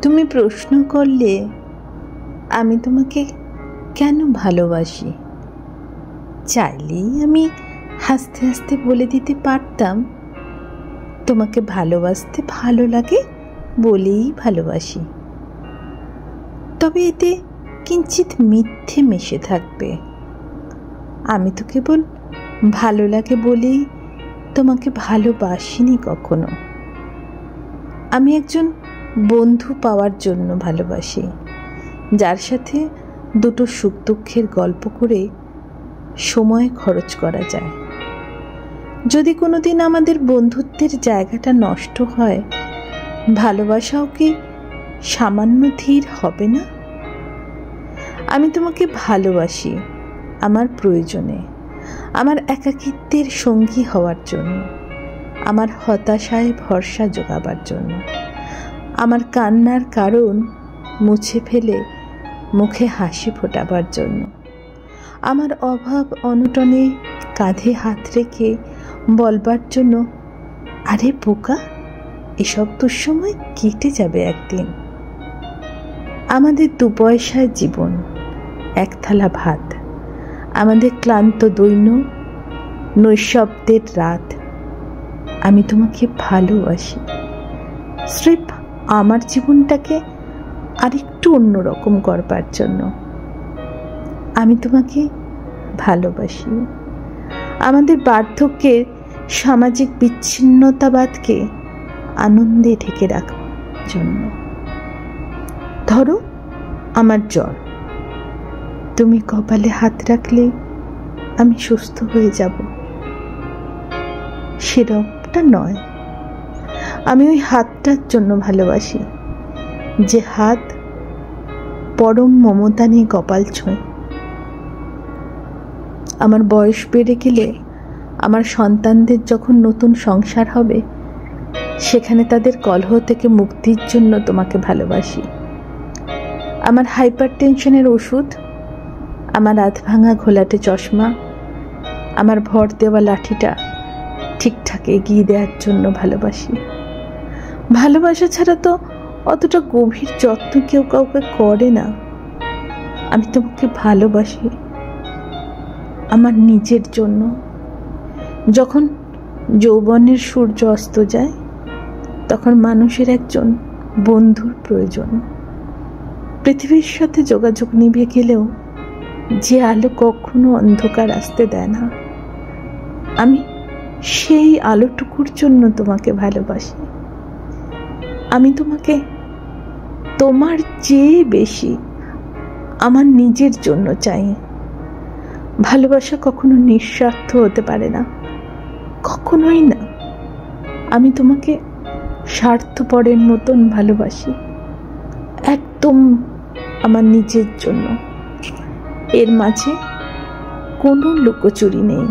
তুমি প্রশ্ন করলে আমি তোমাকে কেন ভালোবাসি, চাইলেই আমি হাসতে হাসতে বলে দিতে পারতাম তোমাকে ভালোবাসতে ভালো লাগে বলেই ভালোবাসি। তবে এতে কিঞ্চিত মিথ্যে মিশে থাকবে। আমি তো কেবল ভালো লাগে বলেই তোমাকে ভালোবাসিনি কখনো। আমি একজন বন্ধু পাওয়ার জন্য ভালোবাসি, যার সাথে দুটো সুখ দুঃখের গল্প করে সময় খরচ করা যায়। যদি কোনোদিন আমাদের বন্ধুত্বের জায়গাটা নষ্ট হয়, ভালোবাসাও কি সামান্য ধীর হবে না? আমি তোমাকে ভালোবাসি আমার প্রয়োজনে, আমার একাকিত্বের সঙ্গী হওয়ার জন্য, আমার হতাশায় ভরসা জোগাবার জন্য, আমার কান্নার কারণ মুছে ফেলে মুখে হাসি ফোটাবার জন্য, আমার অভাব অনটনে কাঁধে হাত রেখে বলবার জন্য, আরে বোকা, এসব দুঃসময় কেটে যাবে একদিন। আমাদের 2 পয়সার জীবন, এক থালা ভাত, আমাদের ক্লান্ত দৈন্য, নৈশব্দের রাত। আমি তোমাকে ভালোবাসি স্রেফ আমার জীবনটাকে আরেকটু অন্যরকম করবার জন্য। আমি তোমাকে ভালোবাসি আমাদের বার্ধক্যের সামাজিক বিচ্ছিন্নতাবাদকে আনন্দে ঢেকে রাখার জন্য। ধরো আমার জ্বর, তুমি কপালে হাত রাখলে আমি সুস্থ হয়ে যাব, সেরকমটা নয়। আমি ওই হাতটার জন্য ভালোবাসি, যে হাত পরম মমতা নিয়ে কপাল ছোঁয়। আমার বয়স বেড়ে গেলে আমার সন্তানদের যখন নতুন সংসার হবে, সেখানে তাদের কলহ থেকে মুক্তির জন্য তোমাকে ভালোবাসি। আমার হাইপার টেনশনের ওষুধ, আমার আধ ভাঙা ঘোলাটে চশমা, আমার ভর দেওয়া লাঠিটা ঠিকঠাক এগিয়ে দেওয়ার জন্য ভালোবাসি। ভালোবাসা ছাড়া তো অতটা গভীর যত্ন কেউ কাউকে করে না। আমি তোমাকে ভালোবাসি আমার নিজের জন্য। যখন যৌবনের সূর্য অস্ত যায়, তখন মানুষের একজন বন্ধুর প্রয়োজন। পৃথিবীর সাথে যোগাযোগ নিভে গেলেও যে আলো কখনো অন্ধকার আসতে দেয় না, আমি সেই আলোটুকুর জন্য তোমাকে ভালোবাসি। আমি তোমাকে তোমার চেয়ে বেশি আমার নিজের জন্য চাই। ভালোবাসা কখনো নিঃস্বার্থ হতে পারে না, কখনোই না। আমি তোমাকে স্বার্থপরের মতন ভালোবাসি, একদম আমার নিজের জন্য। এর মাঝে কোনো লুকোচুরি নেই।